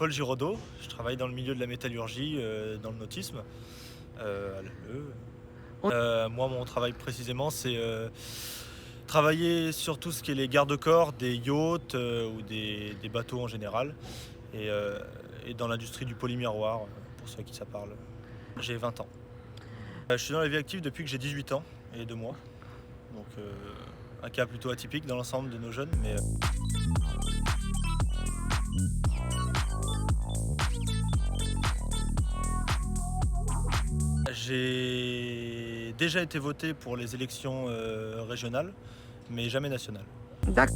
Paul Giraudot, je travaille dans le milieu de la métallurgie, dans le nautisme, à l'ALE. Moi, mon travail précisément, c'est travailler sur tout ce qui est les garde-corps des yachts ou des bateaux en général, et, euh, et dans l'industrie du polymiroir, pour ceux à qui ça parle. J'ai 20 ans. Je suis dans la vie active depuis que j'ai 18 ans et 2 mois, donc un cas plutôt atypique dans l'ensemble de nos jeunes, mais... J'ai déjà été voté pour les élections régionales, mais jamais nationales. D'accord.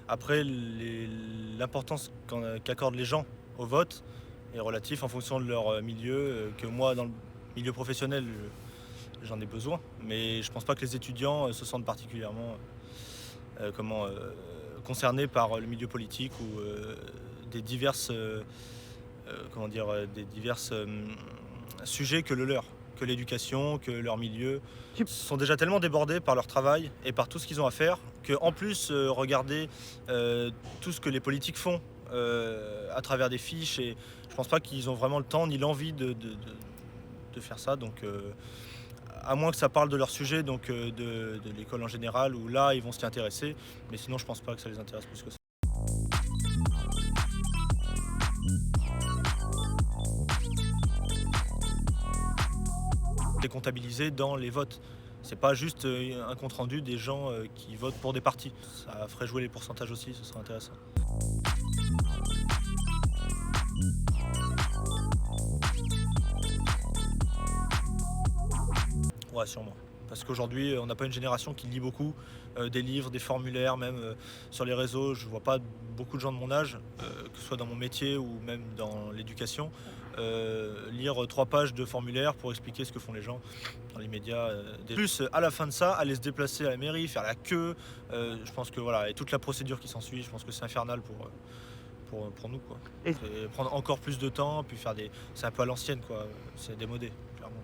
Après, l'importance qu'accordent les gens au vote est relative en fonction de leur milieu, que moi, dans le milieu professionnel, j'en ai besoin. Mais je pense pas que les étudiants se sentent particulièrement concernés par le milieu politique ou des diverses sujets que le leur, que l'éducation, que leur milieu. Ils sont déjà tellement débordés par leur travail et par tout ce qu'ils ont à faire qu'en plus, regarder tout ce que les politiques font à travers des fiches, et je pense pas qu'ils ont vraiment le temps ni l'envie de faire ça. Donc, à moins que ça parle de leur sujet, donc de l'école en général, où là, ils vont s'y intéresser. Mais sinon, je pense pas que ça les intéresse plus que ça. Décomptabilisé dans les votes. C'est pas juste un compte-rendu des gens qui votent pour des partis. Ça ferait jouer les pourcentages aussi, ce serait intéressant. Ouais, sûrement. Parce qu'aujourd'hui, on n'a pas une génération qui lit beaucoup des livres, des formulaires, même sur les réseaux. Je vois pas beaucoup de gens de mon âge, que ce soit dans mon métier ou même dans l'éducation, lire 3 pages de formulaire pour expliquer ce que font les gens dans les médias. Plus, à la fin de ça, aller se déplacer à la mairie, faire la queue, je pense que voilà, et toute la procédure qui s'ensuit, je pense que c'est infernal pour nous, quoi. Et... Et prendre encore plus de temps, puis faire des... C'est un peu à l'ancienne, quoi. C'est démodé, clairement.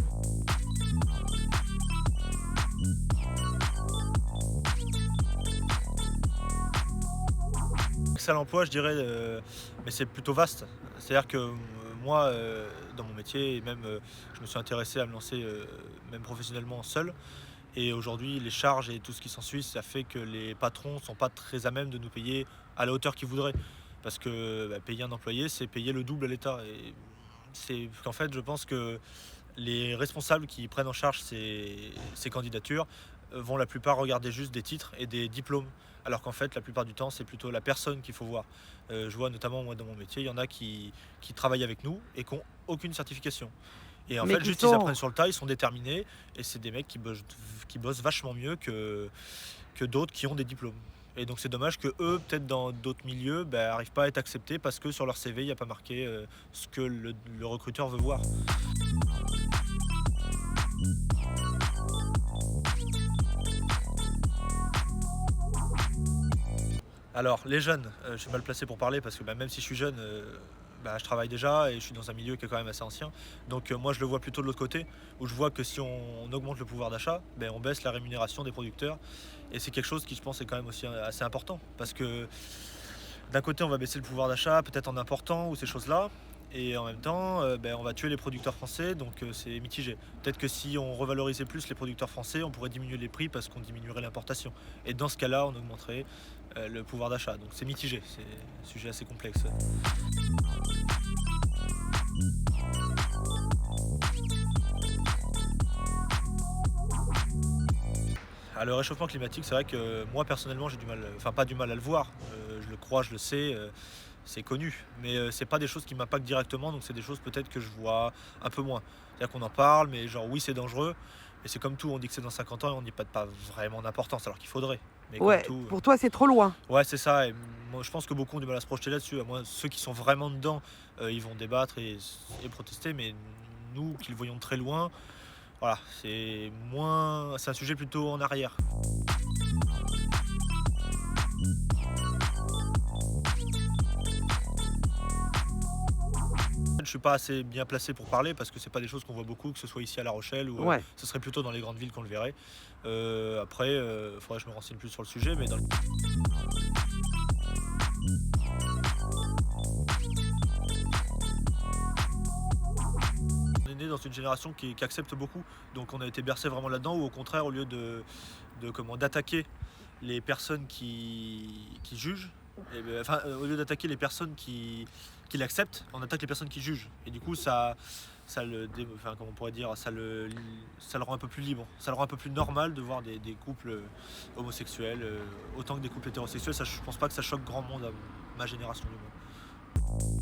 Accès à l'emploi, je dirais, mais c'est plutôt vaste. C'est-à-dire que moi, dans mon métier, et même je me suis intéressé à me lancer même professionnellement seul. Et aujourd'hui, les charges et tout ce qui s'ensuit, ça fait que les patrons ne sont pas très à même de nous payer à la hauteur qu'ils voudraient. Parce que payer un employé, c'est payer le double à l'État. Et c'est qu'en fait, je pense que les responsables qui prennent en charge ces candidatures vont la plupart regarder juste des titres et des diplômes, alors qu'en fait la plupart du temps c'est plutôt la personne qu'il faut voir. Je vois notamment moi dans mon métier, il y en a qui travaillent avec nous et qui n'ont aucune certification. Et en fait juste ils apprennent sur le tas, ils sont déterminés, et c'est des mecs qui bossent vachement mieux que d'autres qui ont des diplômes. Et donc c'est dommage que eux, peut-être dans d'autres milieux, n'arrivent pas à être acceptés parce que sur leur CV, il n'y a pas marqué ce que le recruteur veut voir. Alors les jeunes, je suis mal placé pour parler parce que même si je suis jeune, je travaille déjà et je suis dans un milieu qui est quand même assez ancien. Donc moi je le vois plutôt de l'autre côté, où je vois que si on augmente le pouvoir d'achat, on baisse la rémunération des producteurs. Et c'est quelque chose qui, je pense, est quand même aussi assez important. Parce que d'un côté on va baisser le pouvoir d'achat, peut-être en important ou ces choses-là. Et en même temps, on va tuer les producteurs français, donc c'est mitigé. Peut-être que si on revalorisait plus les producteurs français, on pourrait diminuer les prix parce qu'on diminuerait l'importation. Et dans ce cas-là, on augmenterait le pouvoir d'achat. Donc c'est mitigé, c'est un sujet assez complexe. Le réchauffement climatique, c'est vrai que moi personnellement j'ai du mal, enfin pas du mal à le voir, je le crois, je le sais, c'est connu, mais c'est pas des choses qui m'impactent directement, donc c'est des choses peut-être que je vois un peu moins. C'est-à-dire qu'on en parle, mais genre oui c'est dangereux, mais c'est comme tout, on dit que c'est dans 50 ans et on n'y prête pas vraiment d'importance, alors qu'il faudrait. Mais ouais, comme tout, pour toi c'est trop loin. Ouais, c'est ça, et moi je pense que beaucoup ont du mal à se projeter là-dessus. Moi, ceux qui sont vraiment dedans, ils vont débattre et protester, mais nous qui le voyons de très loin, voilà, c'est un sujet plutôt en arrière. Je suis pas assez bien placé pour parler parce que c'est pas des choses qu'on voit beaucoup, que ce soit ici à La Rochelle ou Ouais. ce serait plutôt dans les grandes villes qu'on le verrait. Après, faudrait que je me renseigne plus sur le sujet, mais on est né dans une génération qui accepte beaucoup, donc on a été bercé vraiment là-dedans, ou au contraire, au lieu d'attaquer les personnes qui jugent, au lieu d'attaquer les personnes qui l'acceptent, on attaque les personnes qui jugent. Et du coup, comment on pourrait dire, ça le rend un peu plus libre, ça le rend un peu plus normal de voir des couples homosexuels, autant que des couples hétérosexuels. Ça, je pense pas que ça choque grand monde à ma génération du moins.